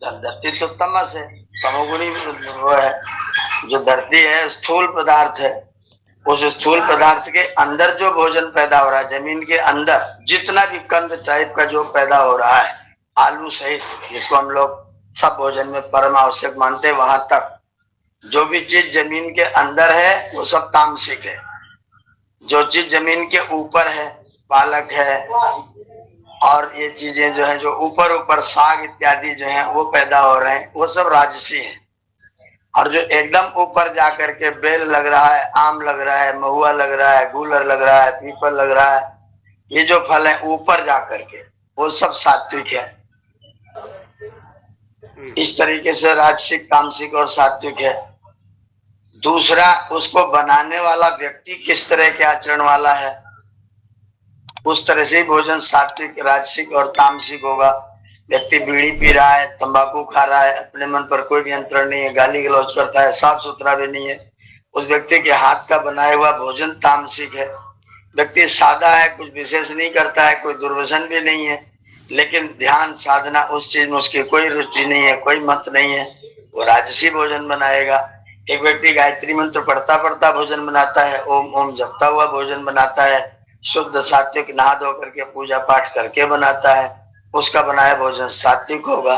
धरती तो तमस है, तमोगुणी वो है। जो धरती है स्थूल पदार्थ है, उस स्थूल पदार्थ के अंदर जो भोजन पैदा हो रहा है, जमीन के अंदर जितना भी कंद टाइप का जो पैदा हो रहा है, आलू सहित, जिसको हम लोग सब भोजन में परम आवश्यक मानते हैं, वहां तक जो भी चीज जमीन के अंदर है वो सब तामसिक है। जो चीज जमीन के ऊपर है, पालक है और ये चीजें जो है, जो ऊपर ऊपर साग इत्यादि जो है वो पैदा हो रहे हैं, वो सब राजसी है। और जो एकदम ऊपर जाकर के बेल लग रहा है, आम लग रहा है, महुआ लग रहा है, गूलर लग रहा है, पीपल लग रहा है, ये जो फल है ऊपर जाकर के, वो सब सात्विक है। इस तरीके से राजसिक, तामसिक और सात्विक है। दूसरा, उसको बनाने वाला व्यक्ति किस तरह के आचरण वाला है, उस तरह से ही भोजन सात्विक, राजसिक और तामसिक होगा। व्यक्ति बीड़ी पी रहा है, तंबाकू खा रहा है, अपने मन पर कोई नियंत्रण नहीं है, गाली गलौज करता है, साफ सुथरा भी नहीं है, उस व्यक्ति के हाथ का बनाया हुआ भोजन तामसिक है। व्यक्ति सादा है, कुछ विशेष नहीं करता है, कोई दुर्व्यसन भी नहीं है, लेकिन ध्यान साधना उस चीज में उसकी कोई रुचि नहीं है, कोई मत नहीं है, वो राजसी भोजन बनाएगा। एक व्यक्ति गायत्री मंत्र पढ़ता पढ़ता भोजन बनाता है, ओम ओम जपता हुआ भोजन बनाता है, शुद्ध सात्विक नहा धो करके पूजा पाठ करके बनाता है, उसका बनाया भोजन सात्विक होगा।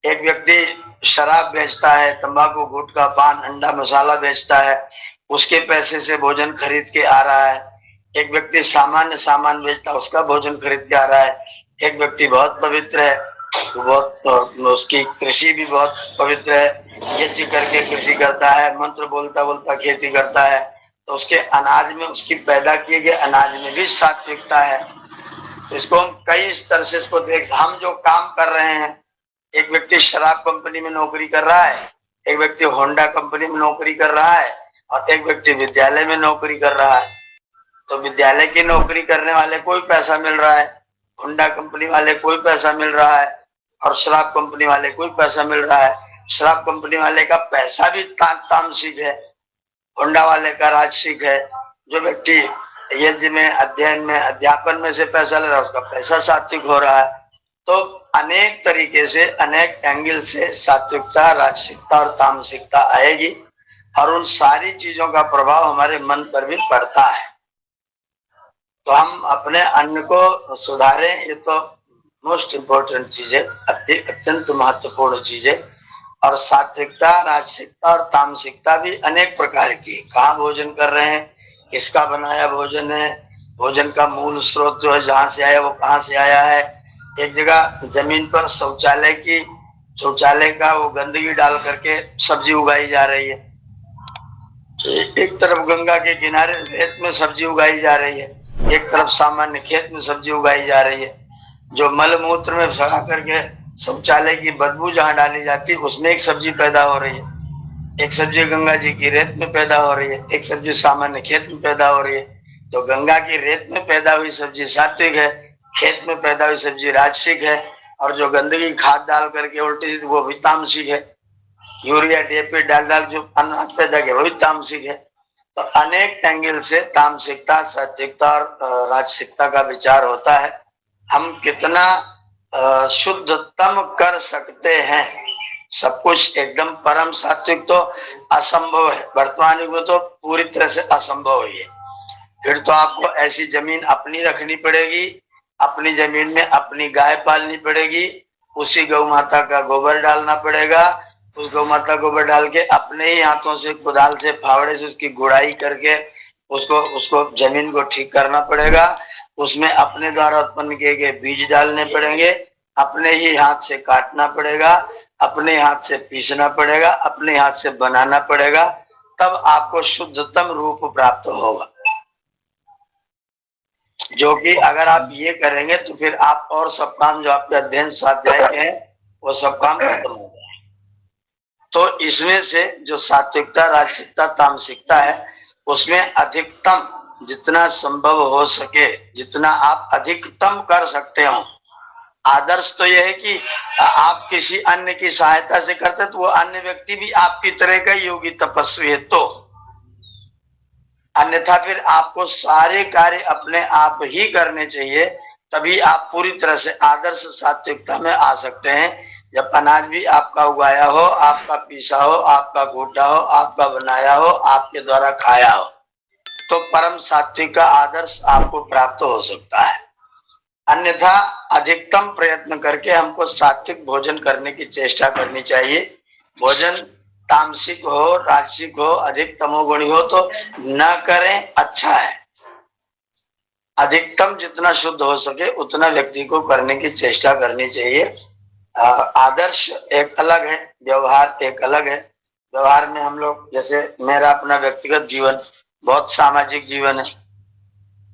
एक व्यक्ति शराब बेचता है, तंबाकू, गुटखा, पान, अंडा, मसाला बेचता है, उसके पैसे से भोजन खरीद के आ रहा है। एक व्यक्ति सामान्य सामान बेचता है, उसका भोजन खरीद के आ रहा है। एक व्यक्ति बहुत पवित्र है, बहुत, उसकी कृषि भी बहुत पवित्र है, यज्ञ करके कृषि करता है, मंत्र बोलता बोलता खेती करता है, तो उसके अनाज में, उसकी पैदा किए गए अनाज में भी सात्विकता है। तो इसको हम कई स्तर से इसको देख, हम जो काम कर रहे हैं, एक व्यक्ति शराब कंपनी में नौकरी कर रहा है, एक व्यक्ति होंडा कंपनी में नौकरी कर रहा है, और एक व्यक्ति विद्यालय में नौकरी कर रहा है। तो विद्यालय की नौकरी करने वाले को भी पैसा मिल रहा है, होंडा कंपनी वाले को भी पैसा मिल रहा है, और शराब कंपनी वाले को भी पैसा मिल रहा है। शराब कंपनी वाले का पैसा भी तामसिक है, होंडा वाले का राजसिक है। जो व्यक्ति यज्ञ में, अध्ययन में, अध्यापन में से पैसा ले रहा है, उसका पैसा सात्विक हो रहा है। तो अनेक तरीके से, अनेक एंगल से सात्विकता, राजसिकता और तामसिकता आएगी, और उन सारी चीजों का प्रभाव हमारे मन पर भी पड़ता है। तो हम अपने अन्न को सुधारें, ये तो मोस्ट इम्पोर्टेंट चीज है, अत्यंत महत्वपूर्ण चीज है। और सात्विकता, राजसिकता और तामसिकता भी अनेक प्रकार की, कहाँ भोजन कर रहे हैं, किसका बनाया भोजन है, भोजन का मूल स्रोत जो है, जहां से आया वो कहाँ से आया है। एक जगह जमीन पर शौचालय का वो गंदगी डाल करके सब्जी उगाई जा रही है, एक तरफ गंगा के किनारे रेत में सब्जी उगाई जा रही है, एक तरफ सामान्य खेत में सब्जी उगाई जा रही है। जो मल मूत्र में सड़ा करके शौचालय की बदबू जहाँ डाली जाती है, उसमें एक सब्जी पैदा हो रही है, एक सब्जी गंगा जी की रेत में पैदा हो रही है, एक सब्जी सामान्य खेत में पैदा हो रही है। तो गंगा की रेत में पैदा हुई सब्जी सात्विक है, खेत में पैदा हुई सब्जी राजसिक है, और जो गंदगी खाद डाल करके उल्टी वो भी तामसिक है। यूरिया, डीएपी डाल जो अनाज पैदा किया वो भी तामसिक है। तो अनेक एंगल से तामसिकता, सात्विकता और राजसिकता का विचार होता है। हम कितना शुद्धतम कर सकते हैं, सब कुछ एकदम परम सात्विक तो असंभव है, वर्तमान युग में तो पूरी तरह से असंभव ही है। फिर तो आपको ऐसी जमीन अपनी रखनी पड़ेगी, अपनी जमीन में अपनी गाय पालनी पड़ेगी, उसी गौ माता का गोबर डालना पड़ेगा, उस गौ माता गोबर डाल के अपने ही हाथों से, कुदाल से, फावड़े से उसकी गुड़ाई करके उसको जमीन को ठीक करना पड़ेगा, उसमें अपने द्वारा उत्पन्न किए गए बीज डालने पड़ेंगे, अपने ही हाथ से काटना पड़ेगा, अपने हाथ से पीसना पड़ेगा, अपने हाथ से बनाना पड़ेगा, तब आपको शुद्धतम रूप प्राप्त होगा। जो कि अगर आप ये करेंगे तो फिर आप और सब काम जो आपके अध्ययन स्वाध्याय के हैं वो सब काम खत्म हो जाए। तो इसमें से जो सात्विकता, राजसिकता, तामसिकता है, उसमें अधिकतम जितना संभव हो सके, जितना आप अधिकतम कर सकते हो। आदर्श तो यह है कि आप किसी अन्य की सहायता से करते तो वो अन्य व्यक्ति भी आपकी तरह का योगी तपस्वी है, तो अन्यथा फिर आपको सारे कार्य अपने आप ही करने चाहिए, तभी आप पूरी तरह से आदर्श सात्विकता में आ सकते हैं। जब अनाज भी आपका उगाया हो, आपका पीसा हो, आपका कूटा हो, आपका बनाया हो, आपके द्वारा खाया हो, तो परम सात्विक का आदर्श आपको प्राप्त हो सकता है। अन्यथा अधिकतम प्रयत्न करके हमको सात्विक भोजन करने की चेष्टा करनी चाहिए। भोजन तामसिक हो, राजसिक हो, अधिक तमोगुणी हो तो न करें, अच्छा है। अधिकतम जितना शुद्ध हो सके उतना व्यक्ति को करने की चेष्टा करनी चाहिए। आदर्श एक अलग है, व्यवहार एक अलग है। व्यवहार में हम लोग, जैसे मेरा अपना व्यक्तिगत जीवन बहुत सामाजिक जीवन है,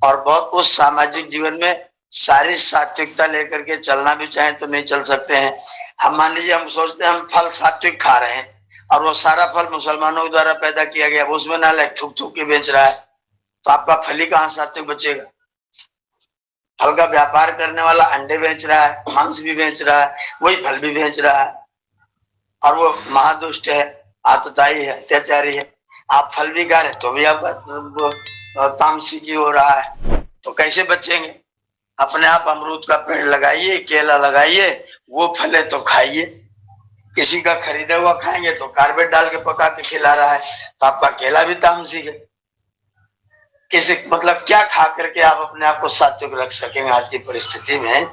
और बहुत उस सामाजिक जीवन में सारी सात्विकता लेकर के चलना भी चाहें तो नहीं चल सकते हैं। हम मान लीजिए, हम सोचते हैं हम फल सात्विक खा रहे हैं और वो सारा फल मुसलमानों के द्वारा पैदा किया गया, उसमें ना ले थूक थूक के बेच रहा है, तो आपका फल ही कहाँ सात्विक बचेगा। फल का व्यापार करने वाला अंडे बेच रहा है, मांस भी बेच रहा है, वही फल भी बेच रहा है, और वो महादुष्ट है, आतताई है, अत्याचारी है। आप फल भी खा रहे तो भी आपका तामसिकी हो रहा है, तो कैसे बचेंगे। अपने आप अमरूद का पेड़ लगाइए, केला लगाइए, वो फले तो खाइए। किसी का खरीदा हुआ खाएंगे तो कार्बेट डाल के पका के खिला रहा है, तो आपका केला भी तामसिक है। किसी मतलब क्या खा करके आप अपने आप को सात्विक रख सकेंगे आज की परिस्थिति में।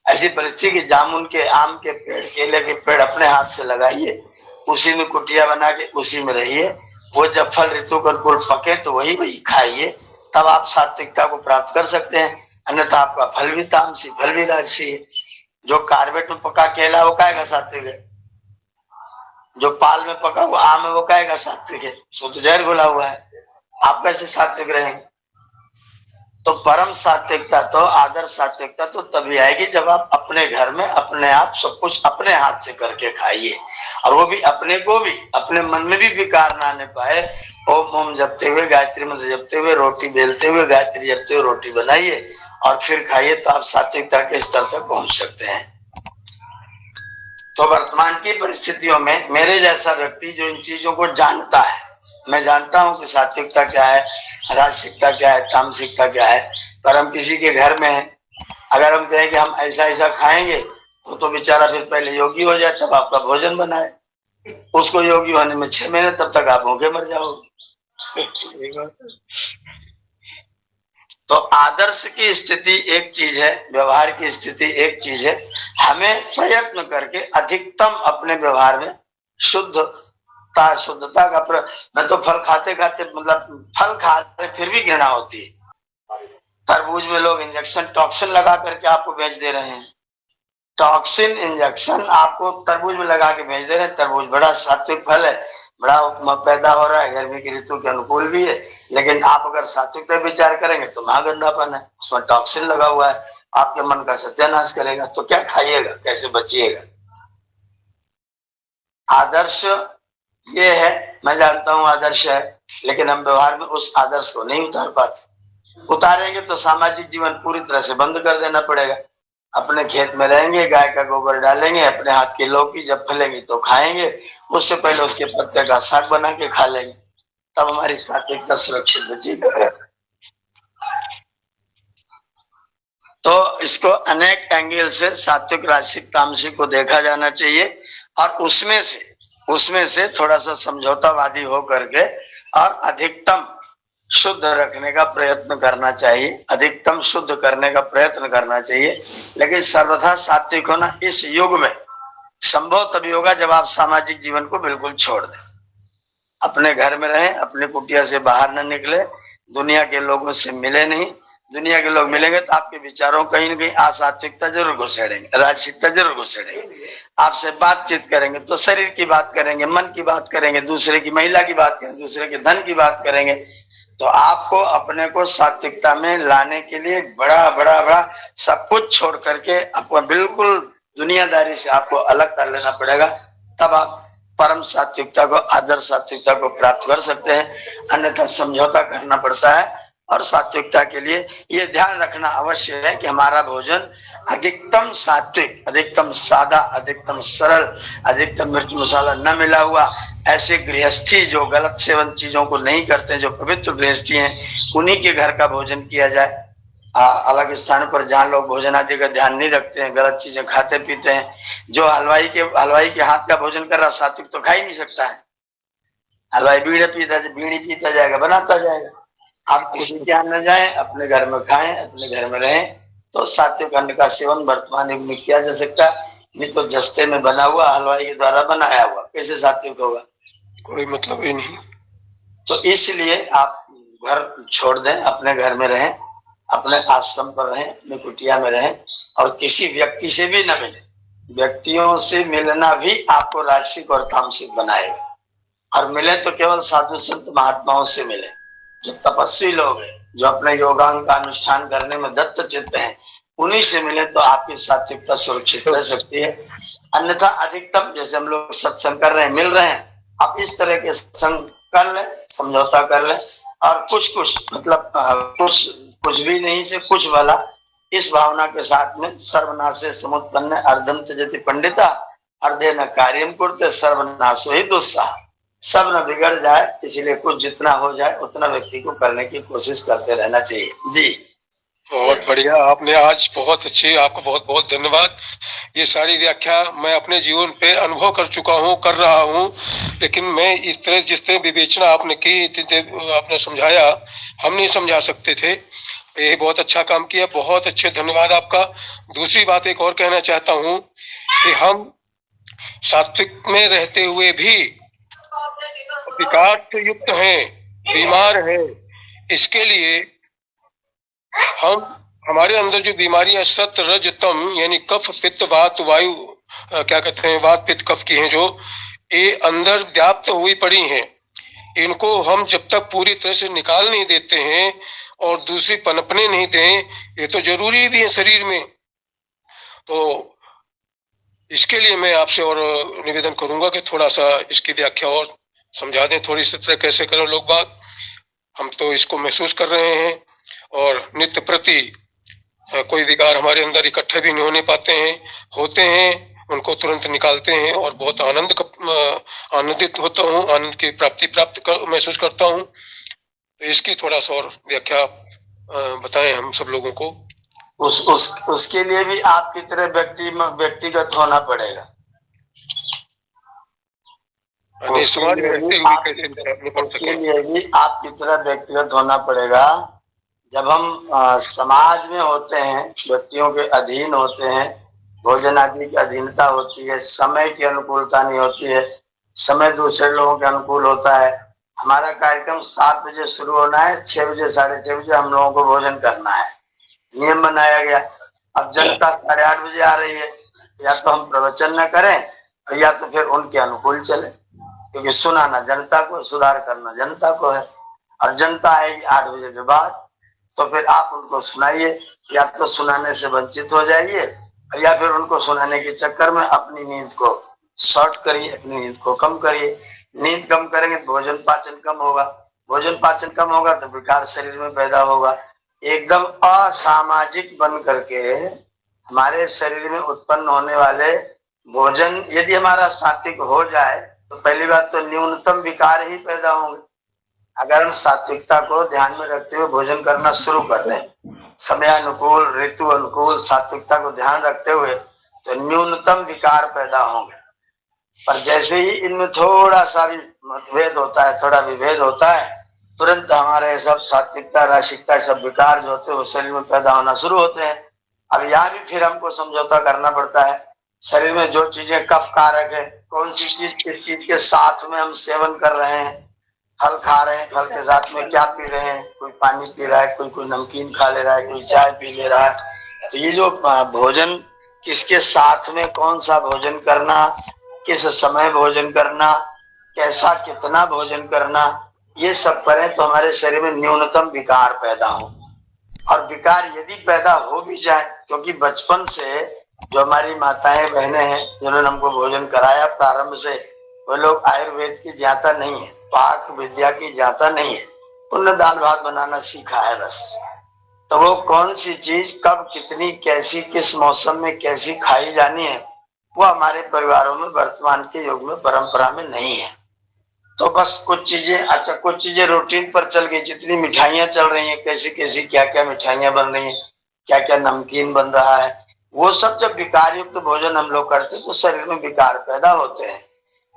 ऐसी परिस्थिति की जामुन के, आम के पेड़, केले के पेड़ अपने हाथ से लगाइए, उसी में कुटिया बना के उसी में रहिए। वो जब फल ऋतु के अनुकूल पके तो वही वही खाइए, तब आप सात्विकता को प्राप्त कर सकते हैं। अन्यथा आपका फल भी तामसी, फल भी राजसी है। जो कार्बेट में पका केला वो खाएगा सात्विक है, जो पाल में पका वो आम है वो खाएगा सात्विक है, सो तो जहर घुला हुआ है। आप कैसे सात्विक रहेंगे। तो परम सात्विकता तो, आदर्श सात्विकता तो तभी आएगी जब आप अपने घर में अपने आप सब कुछ अपने हाथ से करके खाइए, और वो भी अपने को भी, अपने मन में भी विकार ना आने पाए। ओम ओम जपते हुए, गायत्री मंत्र जपते हुए, रोटी बेलते हुए, गायत्री जपते हुए रोटी बनाइए और फिर खाइए, तो आप सात्विकता के स्तर तक पहुंच सकते हैं। तो वर्तमान की परिस्थितियों में मेरे जैसा व्यक्ति जो इन चीजों को जानता है, मैं जानता हूं कि सात्विकता क्या है, राजसिकता क्या है, तामसिकता क्या है, पर हम किसी के घर में हैं, अगर हम कहें कि हम ऐसा ऐसा खाएंगे तो बेचारा फिर पहले योगी हो जाए तब आपका भोजन बनाए। उसको योगी होने में 6 महीने, तब तक आप भूखे मर जाओगे। तो आदर्श की स्थिति एक चीज है, व्यवहार की स्थिति एक चीज है। हमें प्रयत्न करके अधिकतम अपने व्यवहार में शुद्धता का मैं तो फल खाते खाते, मतलब फल खाते फिर भी घृणा होती है। तरबूज में लोग इंजेक्शन, टॉक्सिन लगा करके आपको बेच दे रहे हैं। टॉक्सिन इंजेक्शन आपको तरबूज में लगा के भेज दे रहे हैं। तरबूज बड़ा सात्विक फल है, बड़ा पैदा हो रहा है, गर्मी की ऋतु के अनुकूल भी है, लेकिन आप अगर सात्विक पे विचार करेंगे तो महागंधापन है, उसमें टॉक्सिन लगा हुआ है, आपके मन का सत्यानाश करेगा। तो क्या खाइएगा, कैसे बचिएगा। आदर्श ये है, मैं जानता हूं आदर्श है, लेकिन हम व्यवहार में उस आदर्श को नहीं उतार पाते। उतारेंगे तो सामाजिक जीवन पूरी तरह से बंद कर देना पड़ेगा। अपने खेत में रहेंगे, गाय का गोबर डालेंगे, अपने हाथ की लौकी जब फलेंगी तो खाएंगे, उससे पहले उसके पत्ते का साग बना के खा लेंगे, तब हमारी सात्विकता सुरक्षित बचेगी। तो इसको अनेक एंगल से सात्विक, राजसिक, तामसिक को देखा जाना चाहिए, और उसमें से थोड़ा सा समझौतावादी हो करके और अधिकतम शुद्ध रखने का प्रयत्न करना चाहिए, अधिकतम शुद्ध करने का प्रयत्न करना चाहिए। लेकिन सर्वथा सात्विक होना इस युग में संभव तभी होगा जब आप सामाजिक जीवन को बिल्कुल छोड़ दें, अपने घर में रहें, अपने कुटिया से बाहर न निकले, दुनिया के लोगों से मिले नहीं। दुनिया के लोग मिलेंगे तो आपके विचारों कहीं न कहीं असात्विकता जरूर घुसेड़ेंगे, राजसिकता जरूर घुसेड़ेंगे। आपसे बातचीत करेंगे तो शरीर की बात करेंगे, मन की बात करेंगे, दूसरे की महिला की बात करेंगे, दूसरे के धन की बात करेंगे। तो आपको अपने को सात्विकता में लाने के लिए बड़ा सब कुछ छोड़ करके आपको बिल्कुल दुनियादारी से आपको अलग कर लेना पड़ेगा, तब आप परम सात्विकता को, आदर्श सात्विकता को प्राप्त कर सकते हैं। अन्यथा समझौता करना पड़ता है। और सात्विकता के लिए ये ध्यान रखना अवश्य है कि हमारा भोजन अधिकतम सात्विक, अधिकतम सादा, अधिकतम सरल, अधिकतम मिर्च मसाला न मिला हुआ, ऐसे गृहस्थी जो गलत सेवन चीजों को नहीं करते, जो पवित्र गृहस्थी हैं, उन्हीं के घर का भोजन किया जाए। अलग स्थान पर जहाँ लोग भोजन आदि का ध्यान नहीं रखते हैं, गलत चीजें खाते पीते हैं। जो हलवाई के हाथ का भोजन कर रहा सात्विक तो खा ही नहीं सकता है। हलवाई बीड़ी पीता जाएगा, बनाता जाएगा। आप किसी के यहाँ न जाए, अपने घर में खाएं, अपने घर में रहें, तो सात्विक अन्न का सेवन वर्तमान युग में किया जा सकता है। नहीं तो जस्ते में बना हुआ, हलवाई के द्वारा बनाया हुआ कैसे सात्विक होगा? कोई मतलब ही नहीं। तो इसलिए आप घर छोड़ दें, अपने घर में रहें, अपने आश्रम पर रहें, अपने कुटिया में रहें, और किसी व्यक्ति से भी न मिले। व्यक्तियों से मिलना भी आपको राजसिक और तामसिक बनाएगा। और मिले तो केवल साधु संत महात्माओं से मिले, जो तपस्वी लोग हैं, जो अपने योगांग का अनुष्ठान करने में दत्त चित्त हैं, उन्हीं से मिले तो आपकी सात्विकता सुरक्षित रह सकती है। अन्यथा अधिकतम जैसे हम लोग सत्संग कर रहे हैं, मिल रहे हैं, आप इस तरह के संग कर लें, समझौता कर लें, और कुछ मतलब कुछ भी नहीं से कुछ भला, इस भावना के साथ में सर्वनाशे समुत्पन्न अर्धम त्यजति पंडिता अर्धे न कार्यम कुरुते सर्वनाशो ही दुस्साह। सब न बिगड़ जाए, इसलिए कुछ जितना हो जाए उतना व्यक्ति को करने की कोशिश करते रहना चाहिए। जी बहुत बढ़िया, आपने आज बहुत अच्छी, आपको बहुत बहुत धन्यवाद। ये सारी व्याख्या मैं अपने जीवन पे अनुभव कर चुका हूँ, कर रहा हूँ, लेकिन मैं इस तरह जिस तरह विवेचना आपने की, आपने समझाया, हम नहीं समझा सकते थे। ये बहुत अच्छा काम किया, बहुत अच्छे, धन्यवाद आपका। दूसरी बात एक और कहना चाहता हूँ कि हम सात्विक में रहते हुए भी विकार से युक्त हैं, बीमार हैं। इसके लिए हमारे अंदर जो बीमारियां सत रज तम यानी कफ पित्त वात वायु क्या कहते हैं, वात पित्त कफ की हैं, जो ये अंदर व्याप्त हुई पड़ी हैं, इनको हम जब तक पूरी तरह से निकाल नहीं देते हैं और दूसरी पनपने नहीं दें, ये तो जरूरी भी है शरीर में। तो इसके लिए मैं आपसे और निवेदन करूंगा कि थोड़ा सा इसकी व्याख्या और समझा दें, थोड़ी सी तरह कैसे करें लोग बात। हम तो इसको महसूस कर रहे हैं, और नित्य प्रति कोई विकार हमारे अंदर इकट्ठे भी नहीं होने पाते हैं, होते हैं उनको तुरंत निकालते हैं, और बहुत आनंदित होता हूँ, आनंद की प्राप्त महसूस करता हूँ। तो इसकी थोड़ा सा और व्याख्या बताएं हम सब लोगों को। उसके लिए भी आपकी तरह व्यक्तिगत होना पड़ेगा। उसके लिए भी आपकी तरह व्यक्तिगत होना पड़ेगा। जब हम समाज में होते हैं, व्यक्तियों के अधीन होते हैं, भोजन आदि की अधीनता होती है, समय की अनुकूलता नहीं होती है, समय दूसरे लोगों के अनुकूल होता है। हमारा कार्यक्रम 7 बजे शुरू होना है, 6 बजे 6:30 बजे हम लोगों को भोजन करना है, नियम बनाया गया। अब जनता 8:30 बजे आ रही है, या तो हम प्रवचन न करें या तो फिर उनके अनुकूल चले, क्योंकि सुनाना जनता को, सुधार करना जनता को है। और जनता आएगी 8 बजे के बाद, तो फिर आप उनको सुनाइए, या तो सुनाने से वंचित हो जाइए, या फिर उनको सुनाने के चक्कर में अपनी नींद को शॉर्ट करिए, अपनी नींद को कम करिए। नींद कम करेंगे तो भोजन पाचन कम होगा, भोजन पाचन कम होगा तो विकार शरीर में पैदा होगा। एकदम असामाजिक बन करके हमारे शरीर में उत्पन्न होने वाले भोजन यदि हमारा सात्विक हो जाए, तो पहली बात तो न्यूनतम विकार ही पैदा होंगे। अगर हम सात्विकता को ध्यान में रखते हुए भोजन करना शुरू कर दें, समय अनुकूल, ऋतु अनुकूल, सात्विकता को ध्यान रखते हुए, तो न्यूनतम विकार पैदा होंगे। पर जैसे ही इनमें थोड़ा सा भी मतभेद होता है, थोड़ा विभेद होता है, तुरंत हमारे सब सात्विकता, राशिकता, सब विकार जो होते हैं वो शरीर में पैदा होना शुरू होते हैं। अब यहाँ भी फिर हमको समझौता करना पड़ता है। शरीर में जो चीजें कफ कारक है, कौन सी चीज किस चीज के साथ में हम सेवन कर रहे हैं, फल खा रहे हैं, फल के साथ में क्या पी रहे हैं, कोई पानी पी रहा है, कोई नमकीन खा ले रहा है, कोई चाय पी ले रहा है। तो ये जो भोजन किसके साथ में कौन सा भोजन करना, किस समय भोजन करना, कैसा कितना भोजन करना, ये सब करें तो हमारे शरीर में न्यूनतम विकार पैदा हो। और विकार यदि पैदा हो भी जाए, क्योंकि बचपन से जो हमारी माताएं बहनें हैं जिन्होंने हमको भोजन कराया प्रारंभ से, वो लोग आयुर्वेद की ज्ञाता नहीं है, पाक विद्या की ज्ञाता नहीं है, उन्होंने दाल भात बनाना सीखा है बस। तो वो कौन सी चीज कब कितनी कैसी किस मौसम में कैसी खाई जानी है, वो हमारे परिवारों में वर्तमान के युग में परंपरा में नहीं है। तो बस कुछ चीजें, अच्छा कुछ चीजें रूटीन पर चल गई, जितनी मिठाइयां चल रही हैं, कैसी कैसी क्या क्या मिठाइयां बन रही हैं, क्या क्या नमकीन बन रहा है, वो सब जब विकार युक्त भोजन हम लोग करते हैं तो शरीर में विकार पैदा होते हैं।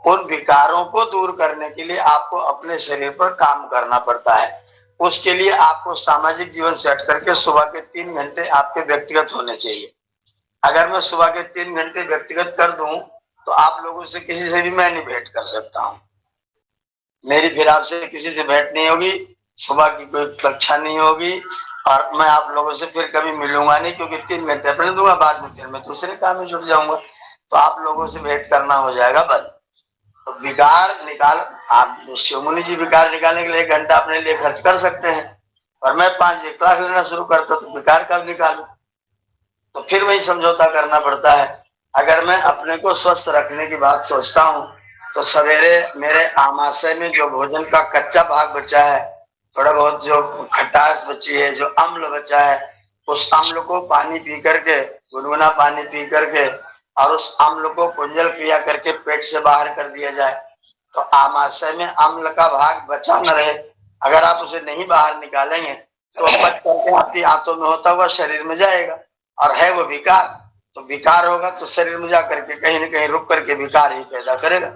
उन विकारों को दूर करने के लिए आपको अपने शरीर पर काम करना पड़ता है। उसके लिए आपको सामाजिक जीवन से हट करके सुबह के 3 घंटे आपके व्यक्तिगत होने चाहिए। अगर मैं सुबह के 3 घंटे व्यक्तिगत कर दूं तो आप लोगों से किसी से भी मैं नहीं भेंट कर सकता हूं, मेरी फिर आपसे किसी से भेंट नहीं होगी, सुबह की कोई कक्षा नहीं होगी, और मैं आप लोगों से फिर कभी मिलूंगा नहीं, क्योंकि 3 घंटे अपने दूंगा, बाद में फिर मैं दूसरे काम में जुट जाऊंगा, तो आप लोगों से भेंट करना हो जाएगा बंद। तो विकार निकाल, आप शिव मुनि जी विकार निकालने के लिए 1 घंटा अपने लिए खर्च कर सकते हैं, और मैं 5 क्लास लेना शुरू करता तो विकार कब निकालू? तो फिर वही समझौता करना पड़ता है। अगर मैं अपने को स्वस्थ रखने की बात सोचता हूँ तो सवेरे मेरे आमाशय में जो भोजन का कच्चा भाग बचा है, थोड़ा बहुत जो खटास बची है, जो अम्ल बचा है, उस अम्ल को पानी पी करके, गुनगुना पानी पी करके, और उस अम्ल को कुंजल क्रिया करके पेट से बाहर कर दिया जाए, तो आमाशय में अम्ल का भाग बचा न रहे। अगर आप उसे नहीं बाहर निकालेंगे तो बच करके आपकी आंतों में होता हुआ शरीर में जाएगा, और है वो विकार, तो विकार होगा तो शरीर में जाकर के कहीं न कहीं रुक करके विकार ही पैदा करेगा।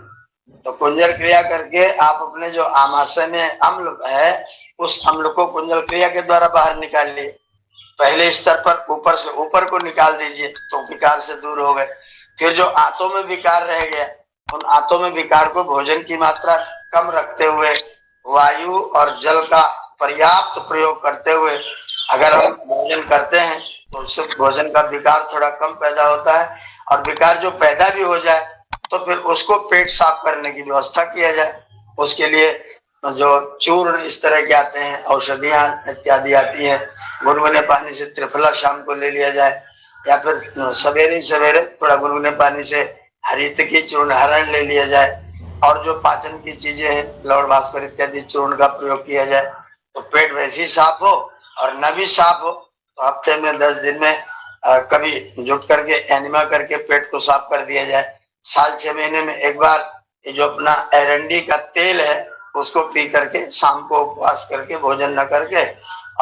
तो कुंजल क्रिया करके आप अपने जो आमाशय में अम्ल है, उस अम्ल को कुंजल क्रिया के द्वारा बाहर निकालिए। पहले स्तर पर ऊपर से ऊपर को निकाल दीजिए तो विकार से दूर हो गए। फिर जो आंतों में विकार रह गया, उन आंतों में विकार को भोजन की मात्रा कम रखते हुए, वायु और जल का पर्याप्त प्रयोग करते हुए अगर हम भोजन करते हैं तो उससे भोजन का विकार थोड़ा कम पैदा होता है। और विकार जो पैदा भी हो जाए तो फिर उसको पेट साफ करने की व्यवस्था किया जाए। उसके लिए जो चूर्ण इस तरह के आते हैं, औषधियां इत्यादि आती हैं, गुनगुने पानी से त्रिफला शाम को ले लिया जाए, या फिर सवेरे सवेरे थोड़ा गुनगुने पानी से हरित की चूर्ण हरण ले लिया जाए, और जो पाचन की चीजें हैं, लौड़ भास्कर इत्यादि चूर्ण का प्रयोग किया जाए, तो पेट वैसे ही साफ हो, और न भी साफ हो तो हफ्ते में 10 दिन में कभी जुट करके एनिमा करके पेट को साफ कर दिया जाए। साल 6 महीने में एक बार ये जो अपना एरंडी का तेल है उसको पी करके शाम को उपवास करके भोजन न करके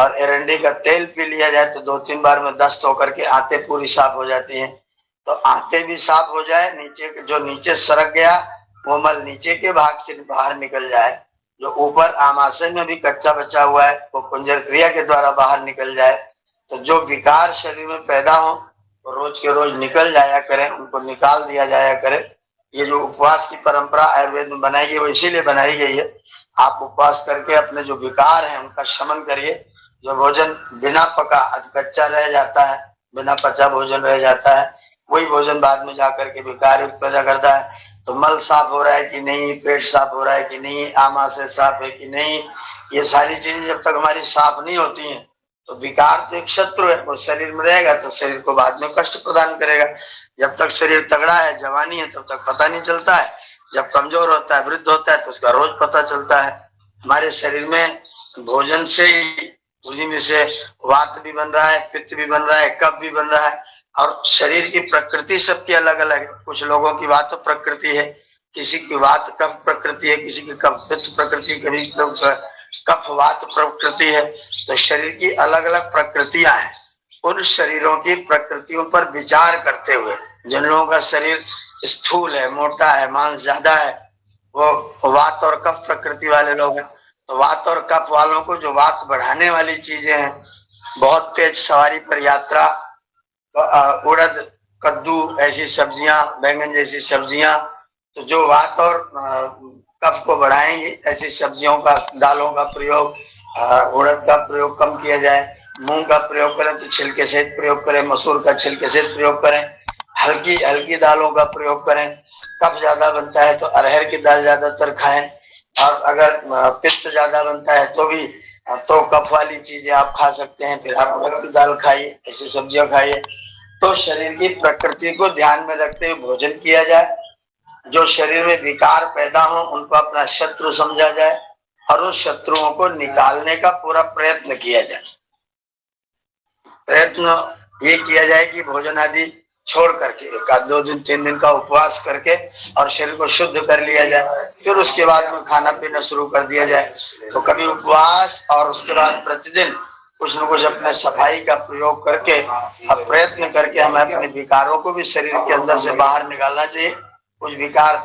और एरंडी का तेल पी लिया जाए तो 2-3 बार में दस्त होकर के आंतें पूरी साफ हो जाती हैं। तो आंतें भी साफ हो जाए, नीचे जो नीचे सरक गया वो मल नीचे के भाग से बाहर निकल जाए, जो ऊपर आमाशय में भी कच्चा बचा हुआ है वो कुंजल क्रिया के द्वारा बाहर निकल जाए। तो जो विकार शरीर में पैदा हो वो रोज के रोज निकल जाया करें, उनको निकाल दिया जाया करे। ये जो उपवास की परंपरा आयुर्वेद में बनाई गई वो इसीलिए बनाई गई है, आप उपवास करके अपने जो विकार हैं उनका शमन करिए। जो भोजन बिना पका कच्चा रह जाता है, बिना पचा भोजन रह जाता है, वही भोजन बाद में जाकर के विकार पैदा करता है। तो मल साफ हो रहा है कि नहीं, पेट साफ हो रहा है कि नहीं, आमाशय साफ है कि नहीं, ये सारी चीजें जब तक हमारी साफ नहीं होती हैं तो विकार तो एक शत्रु है, वो शरीर में रहेगा तो शरीर को बाद में कष्ट प्रदान करेगा। जब तक शरीर तगड़ा है, जवानी है, तब तक पता नहीं चलता है, जब कमजोर होता है, वृद्ध होता है तो उसका रोज पता चलता है। हमारे शरीर में भोजन से ही उसी में से वात भी बन रहा है, पित्त भी बन रहा है, कफ भी बन रहा है, और शरीर की प्रकृति सबकी अलग अलग है। कुछ लोगों की वात प्रकृति है, किसी की वात कफ प्रकृति है, किसी की कफ पित्त प्रकृति, कभी कफ वात प्रकृति है। तो शरीर की अलग अलग प्रकृतियां हैं। उन शरीरों की प्रकृतियों पर विचार करते हुए, जिन लोगों का शरीर स्थूल है, मोटा है, मांस ज्यादा है, वो वात और कफ प्रकृति वाले लोग हैं। तो वात और कफ वालों को जो वात बढ़ाने वाली चीजें हैं, बहुत तेज सवारी पर यात्रा, उड़द, कद्दू ऐसी सब्जियां, बैंगन जैसी सब्जियां, तो जो वात और कफ को बढ़ाएंगी ऐसी सब्जियों का, दालों का प्रयोग, उड़द का प्रयोग कम किया जाए। मूंग का प्रयोग करें तो छिलके सहित प्रयोग करें, मसूर का छिलके सहित प्रयोग करें, हल्की हल्की दालों का प्रयोग करें। कफ ज्यादा बनता है तो अरहर की दाल ज्यादातर खाएं, और अगर पित्त ज्यादा बनता है तो भी तो कफ वाली चीजें आप खा सकते हैं, फिर आप उड़द की दाल खाइए, ऐसी सब्जियां खाइए। तो शरीर की प्रकृति को ध्यान में रखते हुए भोजन किया जाए। जो शरीर में विकार पैदा हो उनको अपना शत्रु समझा जाए, और उन शत्रुओं को निकालने का पूरा प्रयत्न किया जाए। प्रयत्न ये किया जाए कि भोजन आदि छोड़ करके 1-2 दिन 3 दिन का उपवास करके और शरीर को शुद्ध कर लिया जाए, फिर उसके बाद में खाना पीना शुरू कर दिया जाए। तो कभी उपवास और उसके बाद प्रतिदिन कुछ न कुछ अपने सफाई का प्रयोग करके और प्रयत्न करके हमें अपने विकारों को भी शरीर के अंदर से बाहर निकालना चाहिए। कुछ विकार,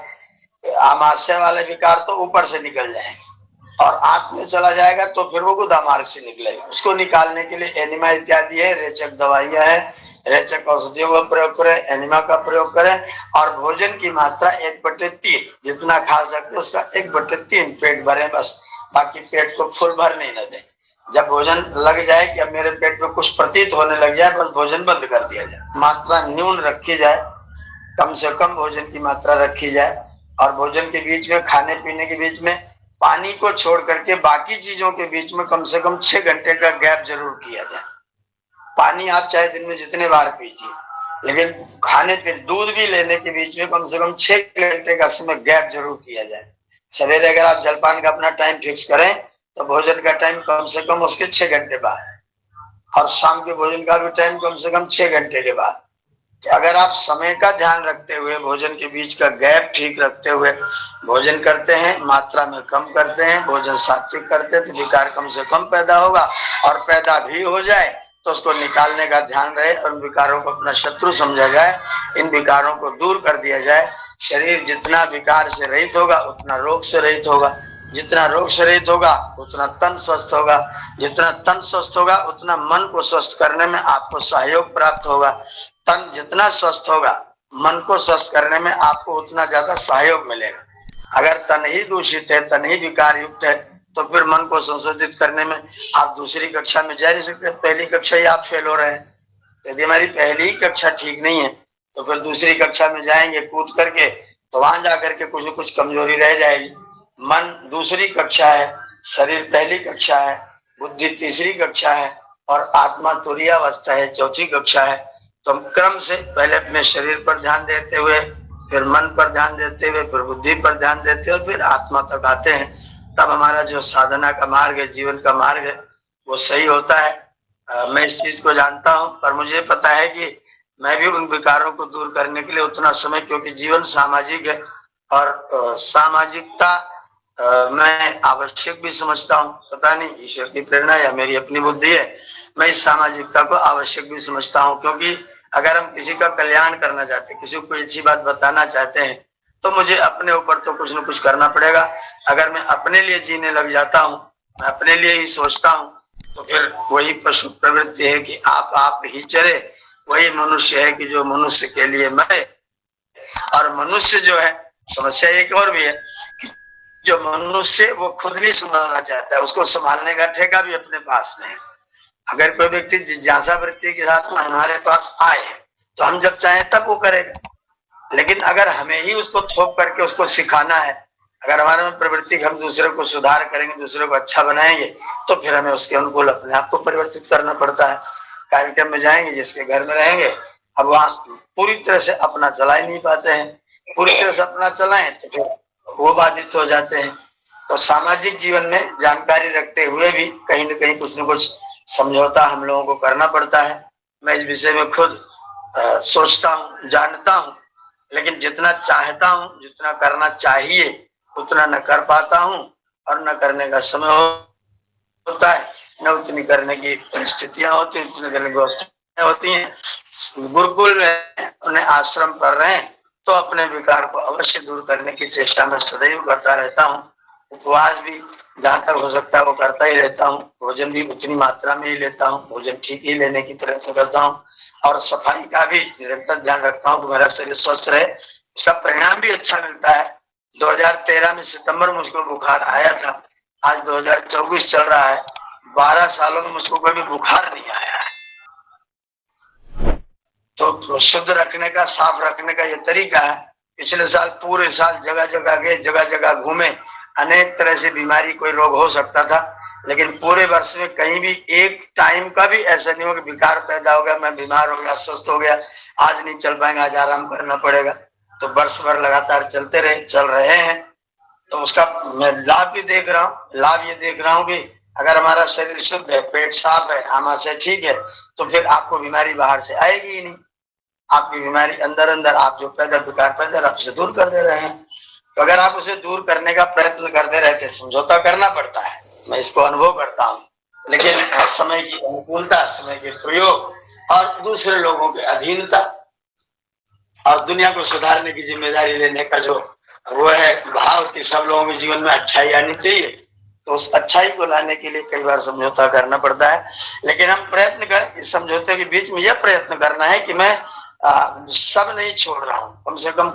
आमाशय वाले विकार तो ऊपर से निकल जाएंगे और आंत में चला जाएगा तो फिर वो गुदा मार्ग से निकलेगा। उसको निकालने के लिए एनिमा इत्यादि है, रेचक दवाइयां है, रेचक औषधियों का प्रयोग करें, एनिमा का प्रयोग करें और भोजन की मात्रा 1/3 जितना खा सकते उसका 1/3 पेट भरे बस, बाकी पेट को फुल भर नहीं न दें। जब भोजन लग जाए कि अब मेरे पेट में कुछ प्रतीत होने लग जाए, बस भोजन बंद कर दिया जाए। मात्रा न्यून रखी जाए, कम से कम भोजन की मात्रा रखी जाए और भोजन के बीच में, खाने पीने के बीच में पानी को छोड़ करके बाकी चीजों के बीच में कम से कम 6 घंटे का गैप जरूर किया जाए। पानी आप चाहे दिन में जितने बार पीजिए, लेकिन खाने पे दूध भी लेने के बीच में कम से कम 6 घंटे का समय गैप जरूर किया जाए। सवेरे अगर आप जलपान का अपना टाइम फिक्स करें तो भोजन का टाइम कम से कम उसके 6 घंटे बाद और शाम के भोजन का भी टाइम कम से कम 6 घंटे के बाद। अगर आप समय का ध्यान रखते हुए, भोजन के बीच का गैप ठीक रखते हुए भोजन करते हैं, मात्रा में कम करते हैं, भोजन सात्विक करते हैं, तो विकार कम से कम पैदा होगा और पैदा भी हो जाए तो उसको निकालने का ध्यान रहे और विकारों को अपना शत्रु समझा जाए, इन विकारों को दूर कर दिया जाए। शरीर जितना विकार से रहित होगा उतना रोग से रहित होगा, जितना रोग से रहित होगा उतना तन स्वस्थ होगा, जितना तन स्वस्थ होगा उतना मन को स्वस्थ करने में आपको सहयोग प्राप्त होगा। तन जितना स्वस्थ होगा, मन को स्वस्थ करने में आपको उतना ज्यादा सहयोग मिलेगा। अगर तन ही दूषित है, तन ही विकार युक्त है, तो फिर मन को संशोधित करने में आप दूसरी कक्षा में जा नहीं सकते। पहली कक्षा ही आप फेल हो रहे हैं, तो यदि हमारी पहली ही कक्षा ठीक नहीं है तो फिर दूसरी कक्षा में जाएंगे कूद करके, तो वहां जाकर के कुछ न कुछ कमजोरी रह जाएगी। मन दूसरी कक्षा है, शरीर पहली कक्षा है, बुद्धि तीसरी कक्षा है और आत्मा तुरीय अवस्था है, चौथी कक्षा है। तो हम क्रम से पहले अपने शरीर पर ध्यान देते हुए, फिर मन पर ध्यान देते हुए, फिर बुद्धि पर ध्यान देते हुए फिर आत्मा तक आते हैं। तब हमारा जो साधना का मार्ग है, जीवन का मार्ग है, वो सही होता है। मैं इस चीज को जानता हूं, पर मुझे पता है कि मैं भी उन विकारों को दूर करने के लिए उतना समय, क्योंकि जीवन सामाजिक है और सामाजिकता मैं आवश्यक भी समझता हूँ। पता नहीं ईश्वर की प्रेरणा या मेरी अपनी बुद्धि है, मैं इस सामाजिकता को आवश्यक भी समझता हूँ, क्योंकि अगर हम किसी का कल्याण करना चाहते हैं, किसी को कोई अच्छी बात बताना चाहते हैं, तो मुझे अपने ऊपर तो कुछ न कुछ करना पड़ेगा। अगर मैं अपने लिए जीने लग जाता हूँ, मैं अपने लिए ही सोचता हूँ, तो फिर वही पशु प्रवृत्ति है कि आप ही चले, वही मनुष्य है कि जो मनुष्य के लिए मरे। और मनुष्य जो है, समस्या एक और भी है, जो मनुष्य वो खुद नहीं संभालना चाहता है, उसको संभालने का ठेका भी अपने पास में है। अगर कोई व्यक्ति जिज्ञासा वृत्ति के साथ में हमारे पास आए तो हम जब चाहें तब वो करेगा, लेकिन अगर हमें ही उसको थोप करके उसको सिखाना है, अगर हमारे में प्रवृत्ति हम दूसरे को सुधार करेंगे, दूसरे को अच्छा बनाएंगे, तो फिर हमें उसके अनुकूल अपने आप को परिवर्तित करना पड़ता है। कार्यक्रम में जाएंगे, जिसके घर में रहेंगे, अब वहां पूरी तरह से अपना चला ही नहीं पाते हैं, पूरी तरह से अपना चलाएं तो फिर वो बाधित हो जाते हैं। तो सामाजिक जीवन में जानकारी रखते हुए भी कहीं न कहीं कुछ न कुछ समझौता हम लोगों को करना पड़ता है। मैं इस विषय में खुद सोचता हूँ, जानता हूँ, लेकिन जितना चाहता हूँ, जितना करना चाहिए, उतना न कर पाता हूँ और न करने का समय होता है, न उतनी करने की परिस्थितियां होती हैं, उतनी करने की व्यवस्थाएं होती हैं। गुरुकुल में उन्हें आश्रम पर रहे तो अपने विकार को अवश्य दूर करने की चेष्टा में सदैव करता रहता हूँ। उपवास भी जहाँ तक हो सकता है वो करता ही रहता हूँ, भोजन भी उतनी मात्रा में ही लेता हूँ, भोजन ठीक ही लेने की प्रयत्न करता हूँ और सफाई का भी निरंतर ध्यान रखता हूँ कि मेरा शरीर स्वस्थ रहे। उसका परिणाम भी अच्छा मिलता है। 2013 में सितंबर मुझको बुखार आया था, आज 2024 चल रहा है, 12 सालों में मुझको कभी बुखार नहीं आया है। तो शुद्ध रखने का, साफ रखने का ये तरीका है। पिछले साल पूरे साल जगह जगह गए, जगह जगह घूमे, अनेक तरह से बीमारी, कोई रोग हो सकता था, लेकिन पूरे वर्ष में कहीं भी एक टाइम का भी ऐसा नहीं हो कि विकार पैदा हो गया, मैं बीमार हो गया, स्वस्थ हो गया, आज नहीं चल पाएंगे, आज आराम करना पड़ेगा। तो वर्ष भर लगातार चल रहे हैं। तो उसका मैं लाभ भी देख रहा हूँ। लाभ ये देख रहा हूँ कि अगर हमारा शरीर शुद्ध है, पेट साफ है, आमाशय ठीक है, तो फिर आपको बीमारी बाहर से आएगी ही नहीं। आपकी बीमारी अंदर अंदर आप जो पैदा विकार पैदा आप उसे दूर कर दे रहे हैं। तो अगर आप उसे दूर करने का प्रयत्न करते रहते, समझौता करना पड़ता है, मैं इसको अनुभव करता हूँ, लेकिन समय की अनुकूलता, समय के प्रयोग और दूसरे लोगों की अधीनता और दुनिया को सुधारने की जिम्मेदारी लेने का जो वो है भाव कि सब लोगों के जीवन में अच्छाई आनी चाहिए, तो उस अच्छाई को लाने के लिए कई बार समझौता करना पड़ता है। लेकिन हम प्रयत्न कर, इस समझौते के बीच में यह प्रयत्न करना है कि मैं सब नहीं छोड़ रहा हूँ, कम से कम